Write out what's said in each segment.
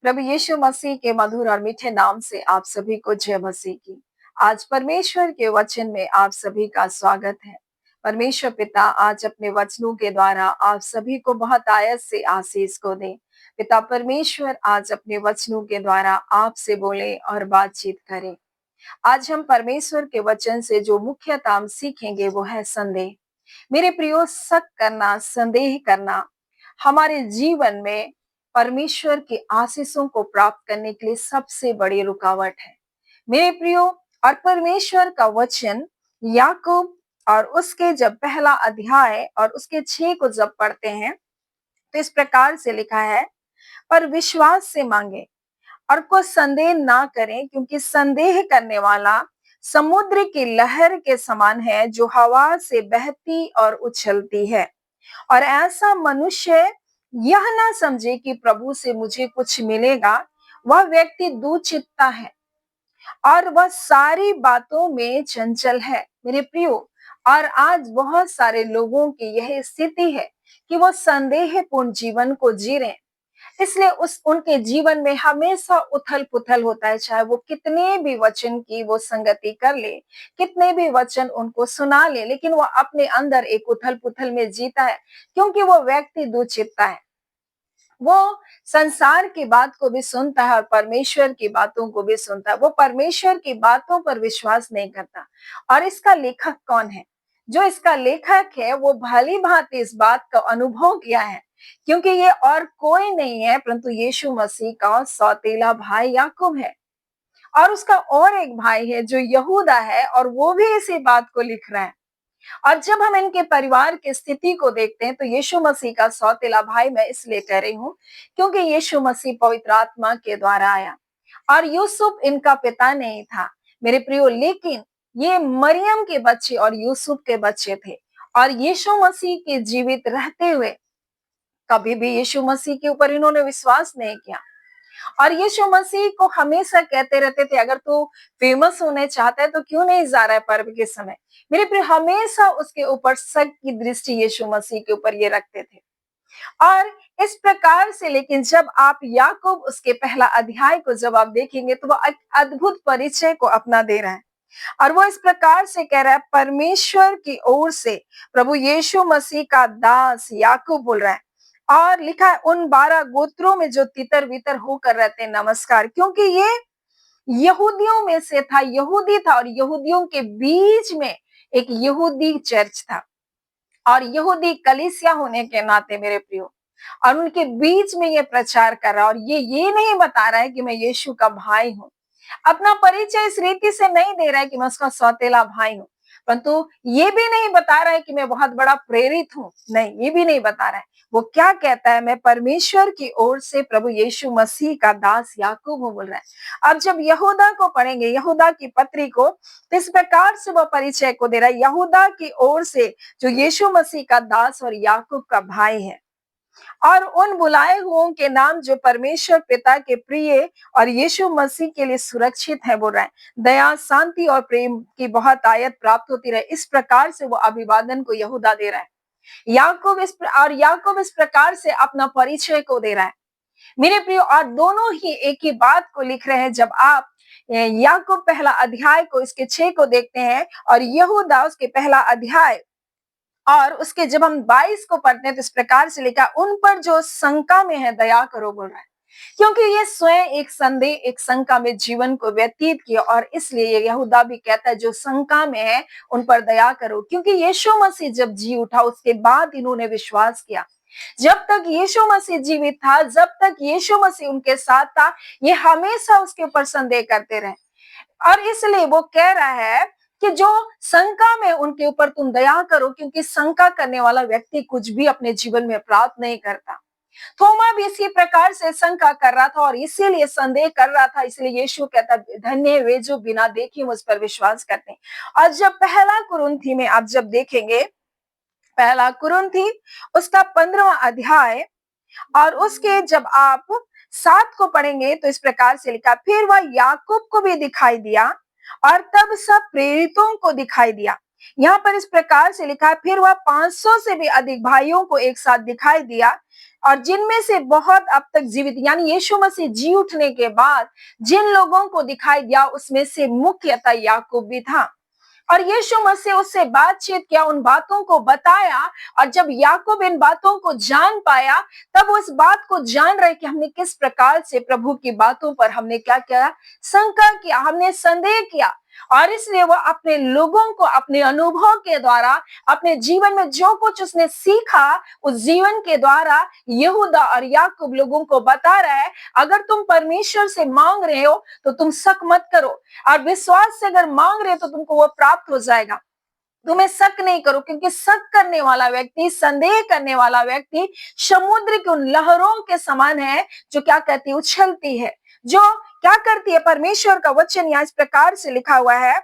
प्रभु यीशु मसीह के मधुर और मीठे नाम से आप सभी को जय मसीह की। आज परमेश्वर के वचन में आप सभी का स्वागत है। परमेश्वर पिता आज अपने वचनों के द्वारा आप सभी को बहुत आयत से आशीष को दे। पिता परमेश्वर आज अपने वचनों के द्वारा आपसे बोले और बातचीत करें। आज हम परमेश्वर के वचन से जो मुख्यतः हम सीखेंगे वो है संदेह। मेरे प्रियो, शक करना, संदेह करना हमारे जीवन में परमेश्वर की आशीषों को प्राप्त करने के लिए सबसे बड़ी रुकावट है। मेरे प्रियो, और परमेश्वर का वचन याकूब और उसके जब पहला अध्याय और उसके 6 को जब पढ़ते हैं तो इस प्रकार से लिखा है, पर विश्वास से मांगे और को संदेह ना करें, क्योंकि संदेह करने वाला समुद्र की लहर के समान है जो हवा से बहती और उछलती है। और ऐसा मनुष्य यह ना समझे कि प्रभु से मुझे कुछ मिलेगा। वह व्यक्ति दुचित्ता है और वह सारी बातों में चंचल है। मेरे प्रियो, और आज बहुत सारे लोगों की यह स्थिति है कि वो संदेहपूर्ण जीवन को जी रहे हैं। इसलिए उनके जीवन में हमेशा उथल पुथल होता है। चाहे वो कितने भी वचन की वो संगति कर ले, कितने भी वचन उनको सुना ले, लेकिन वो अपने अंदर एक उथल पुथल में जीता है, क्योंकि वो व्यक्ति दुचित्ता है। वो संसार की बात को भी सुनता है और परमेश्वर की बातों को भी सुनता है। वो परमेश्वर की बातों पर विश्वास नहीं करता। और इसका लेखक कौन है? जो इसका लेखक है वो भली भांति इस बात का अनुभव किया है, क्योंकि ये और कोई नहीं है परंतु यीशु मसीह का सौतेला भाई याकूब है। और उसका और एक भाई है जो यहूदा है, और वो भी इसी बात को लिख रहा है। और जब हम इनके परिवार की स्थिति को देखते हैं तो यीशु मसीह का सौतेला भाई मैं इसलिए कह रही हूँ क्योंकि यीशु मसीह पवित्र आत्मा के द्वारा आया और यूसुफ इनका पिता नहीं था, मेरे प्रियो, लेकिन ये मरियम के बच्चे और यूसुफ के बच्चे थे। और यीशु मसीह के जीवित रहते हुए कभी भी यीशु मसीह के ऊपर इन्होंने विश्वास नहीं किया। और यीशु मसीह को हमेशा कहते रहते थे, अगर तू फेमस होने चाहता है तो क्यों नहीं जा रहा है पर्व के समय। मेरे प्रिय, हमेशा उसके ऊपर शक की दृष्टि यीशु मसीह के ऊपर ये रखते थे। और इस प्रकार से, लेकिन जब आप याकूब उसके पहला अध्याय को जब आप देखेंगे तो वह एक अद्भुत परिचय को अपना दे रहा है। और वो इस प्रकार से कह रहा है, परमेश्वर की ओर से प्रभु यीशु मसीह का दास याकूब बोल रहा है। और लिखा है, उन 12 गोत्रों में जो तितर बितर होकर रहते हैं नमस्कार, क्योंकि ये यहूदियों में से था, यहूदी था और यहूदियों के बीच में एक यहूदी चर्च था और यहूदी कलीसिया होने के नाते मेरे प्रियो, और उनके बीच में ये प्रचार कर रहा है। और ये नहीं बता रहा है कि मैं यीशु का भाई हूँ, अपना परिचय इस रीति से नहीं दे रहा है कि मैं उसका सौतेला भाई हूँ, परंतु ये भी नहीं बता रहा है कि मैं बहुत बड़ा प्रेरित हूँ, नहीं, ये भी नहीं बता रहा है। वो क्या कहता है, मैं परमेश्वर की ओर से प्रभु यीशु मसीह का दास याकूब हूँ बोल रहा है। अब जब यहूदा को पढ़ेंगे, यहूदा की पत्री को, तो इस प्रकार से वो परिचय को दे रहा है, यहूदा की ओर से जो यीशु मसीह का दास और याकूब का भाई है, और उन बुलाए हुओं के नाम जो परमेश्वर पिता के प्रिय और यीशु मसीह के लिए सुरक्षित है बोल रहा है। दया, शांति और प्रेम की बहुत आयत प्राप्त होती रहे, इस प्रकार से वो अभिवादन को यहूदा दे रहा है। याकूब इस प्रकार से अपना परिचय को दे रहा है, मेरे प्रियो। और दोनों ही एक ही बात को लिख रहे हैं। जब आप याकूब पहला अध्याय को इसके 6 को देखते हैं और यहूदा उसके पहला अध्याय और उसके जब हम 22 को पढ़ते हैं तो इस प्रकार से लिखा, उन पर जो शंका में है दया करो बोल रहा है, क्योंकि ये स्वयं एक संदेह, एक शंका में जीवन को व्यतीत किया। और इसलिए ये यहूदा भी कहता है जो शंका में है उन पर दया करो, क्योंकि यीशु मसीह जब जी उठा उसके बाद इन्होंने विश्वास किया। जब तक यीशु मसीह जीवित था, जब तक यीशु मसीह उनके साथ था, ये हमेशा उसके ऊपर संदेह करते रहे। और इसलिए वो कह रहा है कि जो शंका में उनके ऊपर तुम दया करो, क्योंकि शंका करने वाला व्यक्ति कुछ भी अपने जीवन में प्राप्त नहीं करता। थोमा भी इसी प्रकार से शंका कर रहा था और इसीलिए संदेह कर रहा था। इसलिए यीशु कहता, धन्य वे जो बिना देखे मुझ पर विश्वास करते हैं। और जब पहला कुरिन्थी में आप जब देखेंगे, पहला कुरिन्थी उसका 15वां अध्याय और उसके जब आप 7 को पढ़ेंगे तो इस प्रकार से लिखा, फिर वह याकूब को भी दिखाई दिया और तब सब प्रेरितों को दिखाई दिया। यहाँ पर इस प्रकार से लिखा है, फिर वह 500 से भी अधिक भाइयों को एक साथ दिखाई दिया, और जिनमें से बहुत अब तक जीवित, यानी यीशु मसीह जी उठने के बाद जिन लोगों को दिखाई दिया उसमें से मुख्यतः याकूब भी था। और यीशु मसीह उससे बातचीत किया, उन बातों को बताया, और जब याकूब इन बातों को जान पाया, तब उस बात को जान रहे कि हमने किस प्रकार से प्रभु की बातों पर हमने क्या किया, शंका किया, हमने संदेह किया। और इसलिए वो अपने लोगों को अपने अनुभव के द्वारा, अपने जीवन में जो कुछ उसने सीखा, उस जीवन के द्वारा यहूदा और याकूब लोगों को बता रहा है, अगर तुम परमेश्वर से मांग रहे हो तो तुम शक मत करो, और विश्वास से अगर मांग रहे हो तो तुमको वो प्राप्त हो जाएगा। तुम्हें शक नहीं करो, क्योंकि शक करने वाला व्यक्ति, संदेह करने वाला व्यक्ति समुद्र की उन लहरों के समान है जो क्या कहती है, उछलती है, जो क्या करती है। परमेश्वर का वचन यहाँ इस प्रकार से लिखा हुआ है,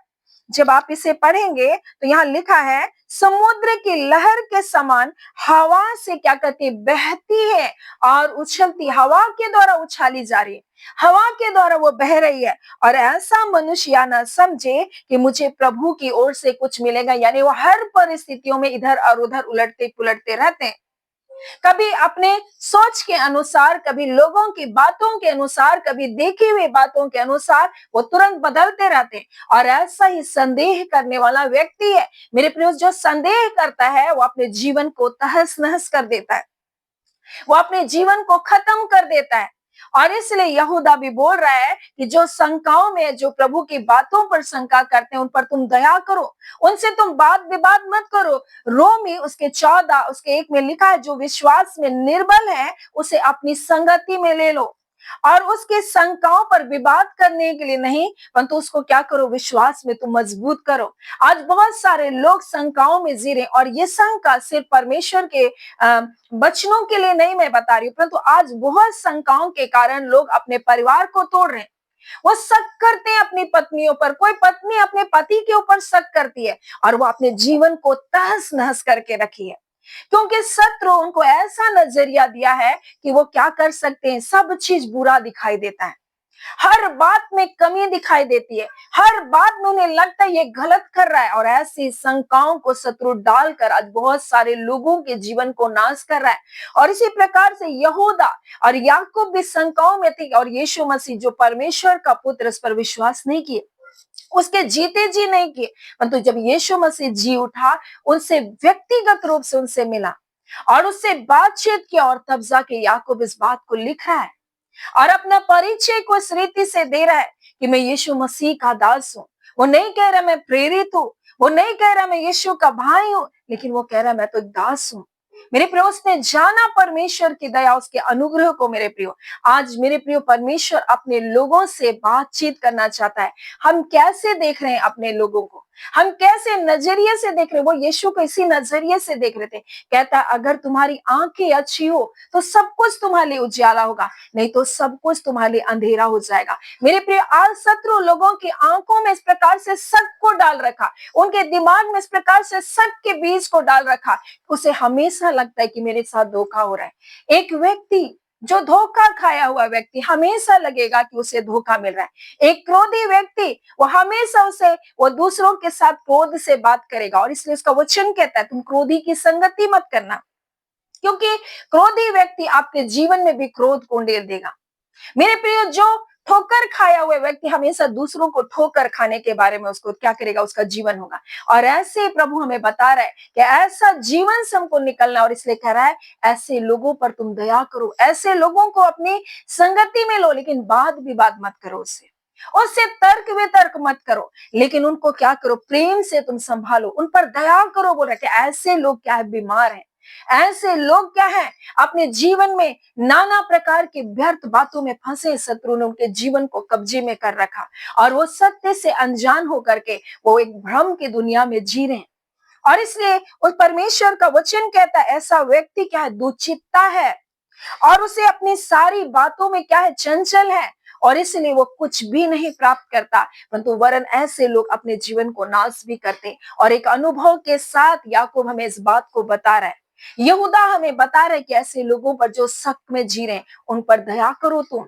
जब आप इसे पढ़ेंगे तो यहाँ लिखा है, समुद्र की लहर के समान हवा से क्या कहती है, बहती है और उछलती, हवा के द्वारा उछाली जा रही है, हवा के द्वारा वो बह रही है। और ऐसा मनुष्य ना समझे कि मुझे प्रभु की ओर से कुछ मिलेगा, यानी वो हर परिस्थितियों में इधर और उधर उलटते पुलटते रहते हैं, कभी अपने सोच के अनुसार, कभी लोगों की बातों के अनुसार, कभी देखी हुई बातों के अनुसार वो तुरंत बदलते रहते हैं। और ऐसा ही संदेह करने वाला व्यक्ति है मेरे प्रिय, जो संदेह करता है वो अपने जीवन को तहस नहस कर देता है, वो अपने जीवन को खत्म कर देता है। और इसलिए यहूदा भी बोल रहा है कि जो शंकाओं में, जो प्रभु की बातों पर शंका करते हैं, उन पर तुम दया करो, उनसे तुम बात विवाद मत करो। रोमी उसके 14 उसके 1 में लिखा है, जो विश्वास में निर्बल है उसे अपनी संगति में ले लो, और उसके शंकाओं पर विवाद करने के लिए नहीं, परंतु उसको क्या करो, विश्वास में तुम मजबूत करो। आज बहुत सारे लोग शंकाओं में जी रहे, और ये शंका सिर्फ परमेश्वर के वचनों के लिए नहीं मैं बता रही हूँ, परंतु आज बहुत शंकाओं के कारण लोग अपने परिवार को तोड़ रहे हैं। वो शक करते हैं अपनी पत्नियों पर, कोई पत्नी अपने पति के ऊपर शक करती है, और वो अपने जीवन को तहस नहस करके रखी है, क्योंकि शत्रु उनको ऐसा नजरिया दिया है कि वो क्या कर सकते हैं, सब चीज बुरा दिखाई देता है, हर बात में कमी दिखाई देती है, हर बात में उन्हें लगता है ये गलत कर रहा है, और ऐसी शंकाओं को शत्रु डालकर आज बहुत सारे लोगों के जीवन को नाश कर रहा है। और इसी प्रकार से यहूदा और याकूब भी शंकाओं में थे, और यीशु मसीह जो परमेश्वर का पुत्र, इस पर विश्वास नहीं किए, उसके जीते जी नहीं किए, परंतु जब यीशु मसीह जी उठा, उनसे व्यक्तिगत रूप से उनसे मिला और उससे बातचीत किया, और तब जाके याकूब इस बात को लिख रहा है और अपना परिचय को इस रीति से दे रहा है कि मैं यीशु मसीह का दास हूं। वो नहीं कह रहा मैं प्रेरित हूं, वो नहीं कह रहा मैं यीशु का भाई हूं, लेकिन वो कह रहा मैं तो एक दास हूं। मेरे प्रियो, उसने जाना परमेश्वर की दया, उसके अनुग्रह को। मेरे प्रियो, आज मेरे प्रियो, परमेश्वर अपने लोगों से बातचीत करना चाहता है। हम कैसे देख रहे हैं अपने लोगों को, हम कैसे नजरिए से देख रहे हैं। वो यीशु को इसी नजरिए से देख रहे थे। कहता अगर तुम्हारी आंखें अच्छी हो तो सब कुछ तुम्हारे लिए उजाला होगा, नहीं तो सब कुछ तुम्हारे लिए अंधेरा हो जाएगा। मेरे प्रिय, आज शत्रु लोगों की आंखों में इस प्रकार से शक को डाल रखा, उनके दिमाग में इस प्रकार से शक के बीज को डाल रखा, उसे हमेशा लगता है कि मेरे साथ धोखा हो रहा है। एक व्यक्ति जो धोखा खाया हुआ व्यक्ति, हमेशा लगेगा कि उसे धोखा मिल रहा है। एक क्रोधी व्यक्ति, वो हमेशा वो दूसरों के साथ क्रोध से बात करेगा, और इसलिए उसका वचन कहता है तुम क्रोधी की संगति मत करना, क्योंकि क्रोधी व्यक्ति आपके जीवन में भी क्रोध को उंडेल देगा। मेरे प्रिय, जो ठोकर खाया हुआ व्यक्ति हमेशा दूसरों को ठोकर खाने के बारे में उसको क्या करेगा, उसका जीवन होगा। और ऐसे प्रभु हमें बता रहा है कि ऐसा जीवन से हमको निकलना, और इसलिए कह रहा है ऐसे लोगों पर तुम दया करो, ऐसे लोगों को अपनी संगति में लो, लेकिन वाद विवाद मत करो, उससे तर्क वितर्क मत करो, लेकिन उनको क्या करो, प्रेम से तुम संभालो, उन पर दया करो। बोल रहे ऐसे लोग क्या है, बीमार हैं, ऐसे लोग क्या है, अपने जीवन में नाना प्रकार की व्यर्थ बातों में फंसे। शत्रु ने उनके जीवन को कब्जे में कर रखा, और वो सत्य से अनजान होकर के वो एक भ्रम की दुनिया में जी रहे हैं। और इसलिए उस परमेश्वर का वचन कहता है ऐसा व्यक्ति क्या है, दुचित्ता है, और उसे अपनी सारी बातों में क्या है, चंचल है, और इसलिए वो कुछ भी नहीं प्राप्त करता, परंतु वरन ऐसे लोग अपने जीवन को नाश भी करते। और एक अनुभव के साथ याकूब हमें इस बात को बता रहा है, यहूदा हमें बता रहे कि ऐसे लोगों पर जो शक में जी रहे हैं, उन पर दया करो तुम,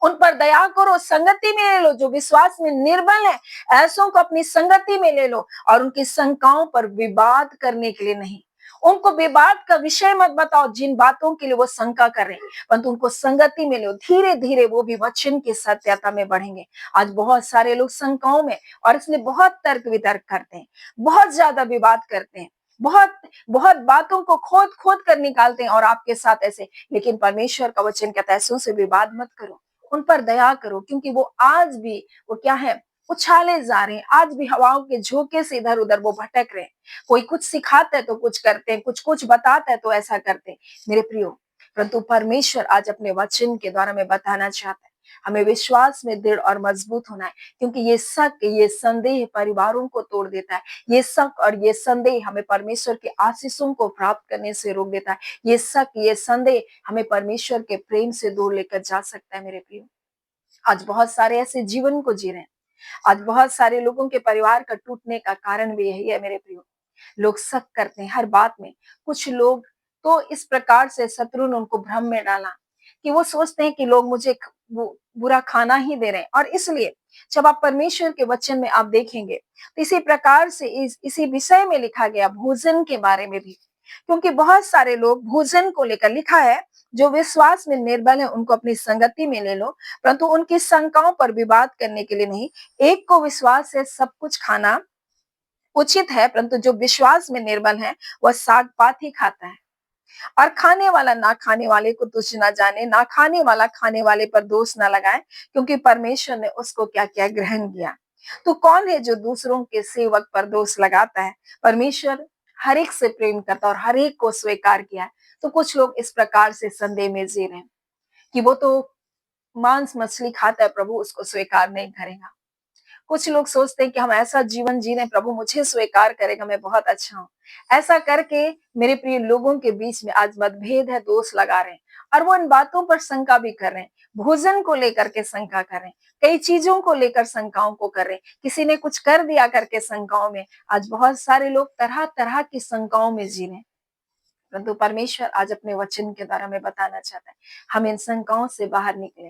उन पर दया करो, संगति में ले लो, जो विश्वास में निर्बल है, ऐसों को अपनी संगति में ले लो और उनकी शंकाओं पर विवाद करने के लिए नहीं, उनको विवाद का विषय मत बताओ जिन बातों के लिए वो शंका कर रहे हैं, परंतु उनको संगति में लो। धीरे धीरे वो भी वचन की सत्यता में बढ़ेंगे। आज बहुत सारे लोग शंकाओं में और इसलिए बहुत तर्क वितर्क करते हैं, बहुत ज्यादा विवाद करते हैं, बहुत बहुत बातों को खोद खोद कर निकालते हैं और आपके साथ ऐसे। लेकिन परमेश्वर का वचन कहता है ऐसों से विवाद मत करो, उन पर दया करो, क्योंकि वो आज भी वो क्या है, उछाले जा रहे हैं, आज भी हवाओं के झोंके से इधर उधर वो भटक रहे हैं। कोई कुछ सिखाता है तो कुछ करते हैं, कुछ कुछ बताता है तो ऐसा करते हैं मेरे प्रियो। परंतु परमेश्वर आज अपने वचन के द्वारा में बताना चाहता है हमें विश्वास में दृढ़ और मजबूत होना है, क्योंकि ये शक ये संदेह परिवारों को तोड़ देता है। ये शक और ये संदेह हमें परमेश्वर के आशीषों को प्राप्त करने से रोक देता है। ये शक ये संदेह हमें परमेश्वर के प्रेम से दूर लेकर जा सकता है मेरे प्रियो। आज बहुत सारे ऐसे जीवन को जी रहे हैं, आज बहुत सारे लोगों के परिवार का टूटने का कारण भी यही है मेरे प्रियो। लोग शक करते हैं हर बात में। कुछ लोग तो इस प्रकार से शत्रु ने उनको भ्रम में डाला कि वो सोचते हैं कि लोग मुझे बुरा खाना ही दे रहे हैं, और इसलिए जब आप परमेश्वर के वचन में आप देखेंगे तो इसी प्रकार से इसी विषय में लिखा गया भोजन के बारे में भी, क्योंकि बहुत सारे लोग भोजन को लेकर लिखा है जो विश्वास में निर्बल है उनको अपनी संगति में ले लो, परंतु उनकी शंकाओं पर विवाद करने के लिए नहीं। एक को विश्वास है सब कुछ खाना उचित है, परंतु जो विश्वास में निर्बल है वह साग पात ही खाता है। और खाने वाला ना खाने वाले को तुच्छ ना जाने, ना खाने वाला खाने वाले पर दोष ना लगाए, क्योंकि परमेश्वर ने उसको क्या किया, ग्रहण किया। तो कौन है जो दूसरों के सेवक पर दोष लगाता है? परमेश्वर हर एक से प्रेम करता और हर एक को स्वीकार किया है। तो कुछ लोग इस प्रकार से संदेह में जी रहे हैं कि वो तो मांस मछली खाता है, प्रभु उसको स्वीकार नहीं करेगा। कुछ लोग सोचते हैं कि हम ऐसा जीवन जी रहे हैं, प्रभु मुझे स्वीकार करेगा, मैं बहुत अच्छा हूँ। ऐसा करके मेरे प्रिय लोगों के बीच में आज मतभेद है, दोष लगा रहे हैं और वो इन बातों पर शंका भी कर रहे हैं। भोजन को लेकर के शंका कर रहे हैं, कई चीजों को लेकर शंकाओं को कर रहे हैं, किसी ने कुछ कर दिया करके शंकाओं में। आज बहुत सारे लोग तरह तरह की शंकाओं में जी रहे हैं, परंतु परमेश्वर आज अपने वचन के द्वारा में बताना चाहता है हम इन शंकाओं से बाहर निकले,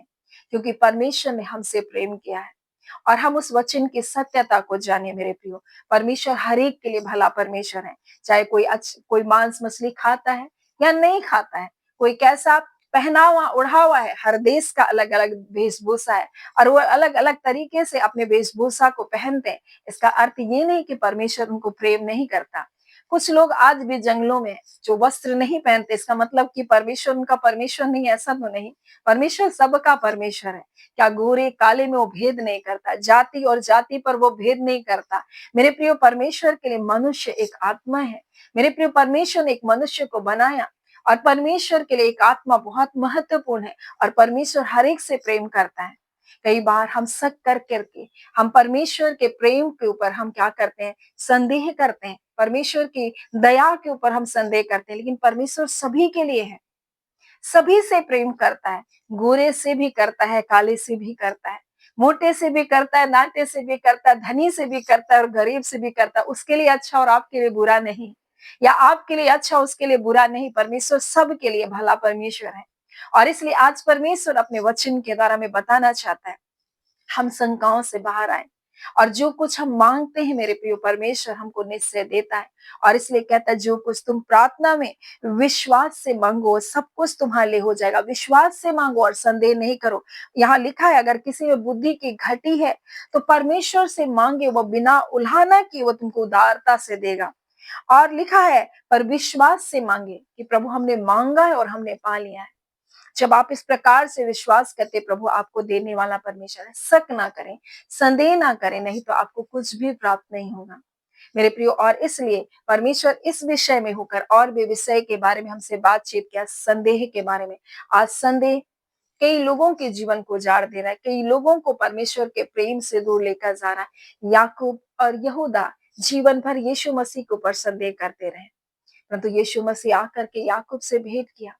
क्योंकि परमेश्वर ने हमसे प्रेम किया है और हम उस वचन की सत्यता को जाने मेरे प्रियो। परमेश्वर हर एक के लिए भला परमेश्वर है, चाहे कोई मांस मछली खाता है या नहीं खाता है, कोई कैसा पहना हुआ उड़ा हुआ है, हर देश का अलग अलग वेशभूषा है और वो अलग अलग तरीके से अपने वेशभूषा को पहनते हैं। इसका अर्थ ये नहीं कि परमेश्वर उनको प्रेम नहीं करता। कुछ लोग आज भी जंगलों में जो वस्त्र नहीं पहनते, इसका मतलब कि परमेश्वर उनका परमेश्वर नहीं, ऐसा तो नहीं। परमेश्वर सबका परमेश्वर है। क्या गोरे काले में वो भेद नहीं करता, जाति और जाति पर वो भेद नहीं करता। मेरे प्रियो परमेश्वर के लिए मनुष्य एक आत्मा है। मेरे प्रियो परमेश्वर ने एक मनुष्य को बनाया और परमेश्वर के लिए एक आत्मा बहुत महत्वपूर्ण है और परमेश्वर हर एक से प्रेम करता है। कई बार हम शक कर करके हम परमेश्वर के प्रेम के ऊपर हम क्या करते हैं, संदेह करते हैं। परमेश्वर की दया के ऊपर हम संदेह करते हैं, लेकिन परमेश्वर सभी के लिए है, सभी से प्रेम करता है। गोरे से भी करता है, काले से भी करता है, मोटे से भी करता है, नाटे से भी करता है, धनी से भी करता है और गरीब से भी करता है। उसके लिए अच्छा और आपके लिए बुरा नहीं, या आपके लिए अच्छा उसके लिए बुरा नहीं। परमेश्वर सबके लिए भला परमेश्वर है और इसलिए आज परमेश्वर अपने वचन के द्वारा में बताना चाहता है हम शंकाओं से बाहर आए और जो कुछ हम मांगते हैं मेरे प्रिय परमेश्वर हमको निश्चय देता है। और इसलिए कहता है जो कुछ तुम प्रार्थना में विश्वास से मांगो सब कुछ तुम्हारे लिए हो जाएगा। विश्वास से मांगो और संदेह नहीं करो। यहाँ लिखा है अगर किसी में बुद्धि की घटी है तो परमेश्वर से मांगे, वो बिना उल्हाना किए वो तुमको उदारता से देगा। और लिखा है पर विश्वास से मांगे कि प्रभु हमने मांगा है और हमने पा लिया है। जब आप इस प्रकार से विश्वास करते प्रभु आपको देने वाला परमेश्वर है। शक ना करें, संदेह ना करें, नहीं तो आपको कुछ भी प्राप्त नहीं होगा मेरे प्रियो। और इसलिए परमेश्वर इस विषय में होकर और भी विषय के बारे में हमसे बातचीत किया, संदेह के बारे में। आज संदेह कई लोगों के जीवन को उजाड़ दे रहा है, कई लोगों को परमेश्वर के प्रेम से दूर लेकर जा रहा है। याकूब और यहूदा जीवन भर यीशु मसीह के ऊपर संदेह करते रहे, परंतु यीशु मसीह आकर के याकूब से भेंट किया।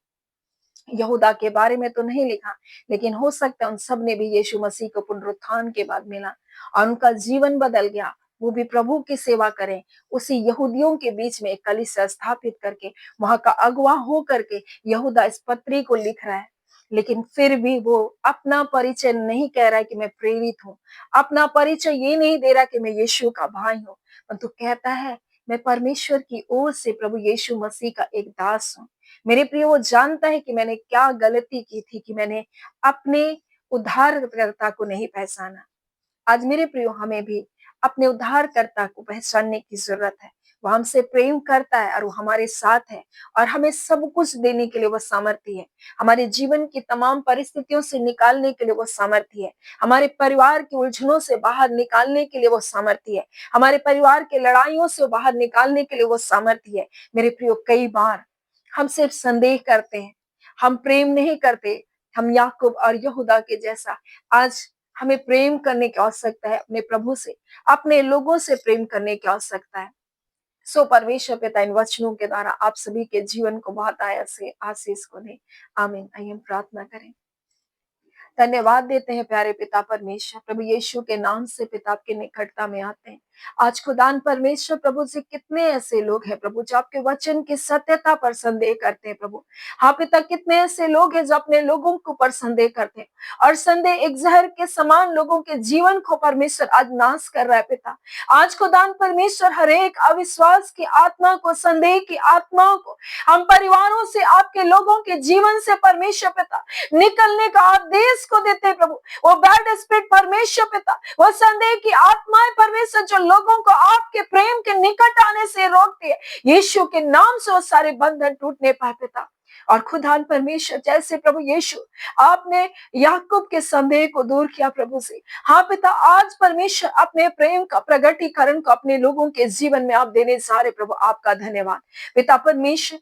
यहूदा के बारे में तो नहीं लिखा, लेकिन हो सकता है उन सब ने भी यीशु मसीह को पुनरुत्थान के बाद मिला और उनका जीवन बदल गया। वो भी प्रभु की सेवा करें, उसी यहूदियों के बीच में एक कलीसिया स्थापित करके वहां का अगुवा हो करके यहूदा इस पत्री को लिख रहा है लेकिन फिर भी वो अपना परिचय नहीं कह रहा है कि मैं प्रेरित हूँ। अपना परिचय ये नहीं दे रहा कि मैं यीशु का भाई हूँ, परंतु कहता है मैं परमेश्वर की ओर से प्रभु यीशु मसीह का एक दास हूँ। मेरे प्रिय वो जानता है कि मैंने क्या गलती की थी कि मैंने अपने उद्धारकर्ता को नहीं पहचाना। आज मेरे प्रियो हमें भी अपने उद्धारकर्ता को पहचानने की जरूरत है। वो हमसे प्रेम करता है और वो हमारे साथ है और हमें सब कुछ देने के लिए वो सामर्थ्य है। हमारे जीवन की तमाम परिस्थितियों से निकालने के लिए वो सामर्थ्य है। हमारे परिवार की उलझनों से बाहर निकालने के लिए वो सामर्थ्य है। हमारे परिवार के लड़ाइयों से बाहर निकालने के लिए वो सामर्थ्य है। मेरे प्रियो कई बार हम सिर्फ संदेह करते हैं, हम प्रेम नहीं करते। हम याकूब और यहूदा के जैसा आज हमें प्रेम करने की आवश्यकता है, अपने प्रभु से, अपने लोगों से प्रेम करने की आवश्यकता है। सो परमेश्वर पिता इन वचनों के द्वारा आप सभी के जीवन को बहुत आया से आशीष को दे। आमीन। आइए हम प्रार्थना करें। धन्यवाद देते हैं प्यारे पिता परमेश्वर, प्रभु यीशु के नाम से पिता आपके निकटता में आते हैं। आज खुदान परमेश्वर प्रभु जी कितने ऐसे लोग हैं प्रभु जो आपके वचन की सत्यता पर संदेह करते हैं प्रभु। हाँ पिता, कितने ऐसे लोग हैं जो अपने लोगों के ऊपर संदेह करते हैं और संदेह एक जहर के समान लोगों के जीवन को परमेश्वर आज नाश कर रहा है पिता। आज खुदान परमेश्वर हर एक अविश्वास की आत्मा को, संदेह की आत्माओं को हम परिवारों से, आपके लोगों के जीवन से परमेश्वर पिता निकलने का आदेश को देते हैं प्रभु। वो बैड स्पिरिट परमेश्वर पिता, वो संदेह की आत्माएं परमेश्वर जो लोगों को आपके प्रेम के निकट आने से रोकती है, यीशु के नाम से वो सारे बंधन टूटने पाए पिता। और खुदान परमेश्वर जैसे प्रभु यीशु आपने याकूब के संदेह को दूर किया प्रभु से, हाँ पिता आज परमेश्वर अपने प्रेम का प्रगटीकरण को अपने लोगों के जीवन में आप देने जा रहे प्रभु। आपका धन्यवाद पिता परमेश्वर।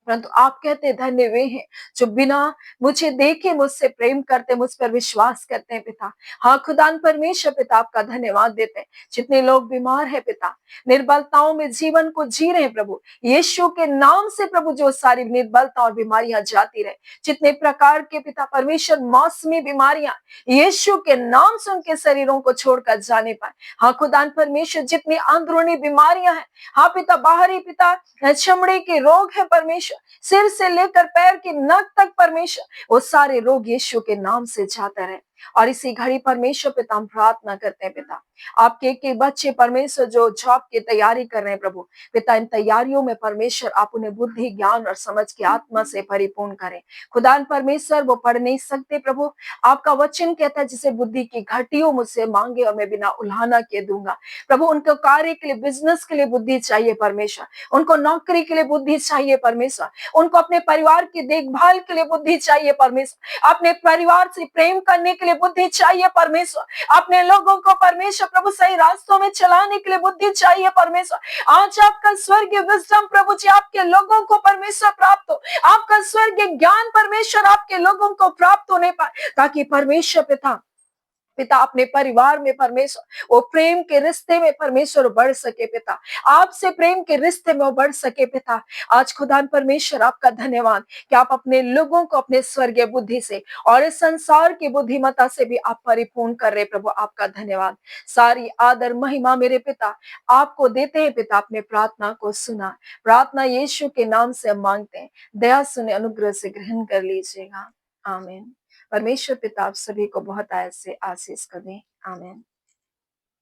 परंतु आप कहते हैं धन्य वे हैं जो बिना मुझे देखे मुझसे प्रेम करते, मुझ पर विश्वास करते हैं पिता। हाँ खुदान परमेश्वर पिता आपका धन्यवाद देते हैं। जितने लोग बीमार हैं पिता, निर्बलताओं में जीवन को जी रहे हैं प्रभु, यीशु के नाम से प्रभु जो सारी निर्बलता और बीमारियां जाती रहे। जितने प्रकार के पिता परमेश्वर मौसमी बीमारियां यीशु के नाम से उनके शरीरों को छोड़कर जाने पाए। हाँ खुदान परमेश्वर जितनी अंदरूनी बीमारियां हैं, हाँ पिता बाहरी पिता चमड़े के रोग है परमेश्वर, सिर से लेकर पैर की नख तक परमेश्वर, वो सारे रोग यीशु के नाम से जाते रहे। और इसी घड़ी परमेश्वर पिता हम प्रार्थना करते हैं पिता, आपके एक बच्चे परमेश्वर जो जॉब की तैयारी कर रहे हैं प्रभु पिता, इन तैयारियों में परमेश्वर आप उन्हें बुद्धि ज्ञान और समझ की आत्मा से परिपूर्ण करें। खुदान परमेश्वर वो पढ़ नहीं सकते प्रभु, आपका वचन कहता है जिसे बुद्धि की घटियों मुझसे मांगे और मैं बिना उल्हाना के दूंगा प्रभु। उनको कार्य के लिए, बिजनेस के लिए बुद्धि चाहिए परमेश्वर, उनको नौकरी के लिए बुद्धि चाहिए परमेश्वर, उनको अपने परिवार की देखभाल के लिए बुद्धि चाहिए परमेश्वर, अपने परिवार से प्रेम करने के लिए बुद्धि चाहिए परमेश्वर, अपने लोगों को परमेश्वर प्रभु सही रास्तों में चलाने के लिए बुद्धि चाहिए परमेश्वर। आज आपका स्वर्गीय विजडम प्रभु जी आपके लोगों को परमेश्वर प्राप्त हो, आपका स्वर्गीय ज्ञान परमेश्वर आपके लोगों को प्राप्त होने पाए, ताकि परमेश्वर पिता अपने परिवार में परमेश्वर वो प्रेम के रिश्ते में परमेश्वर बढ़ सके पिता, आपसे प्रेम के रिश्ते में वो बढ़ सके पिता। आज खुदान परमेश्वर आपका धन्यवाद कि आप अपने लोगों को अपने स्वर्गीय बुद्धि से और इस संसार की बुद्धिमत्ता से भी आप परिपूर्ण कर रहे प्रभु। आपका धन्यवाद, सारी आदर महिमा मेरे पिता आपको देते हैं पिता। अपने प्रार्थना को सुना, प्रार्थना यीशु के नाम से हम मांगते हैं, दया सुने अनुग्रह से ग्रहण कर लीजिएगा। आमीन। परमेश्वर पिता आप सभी को बहुत आयत से आशीष कर दें। आमीन।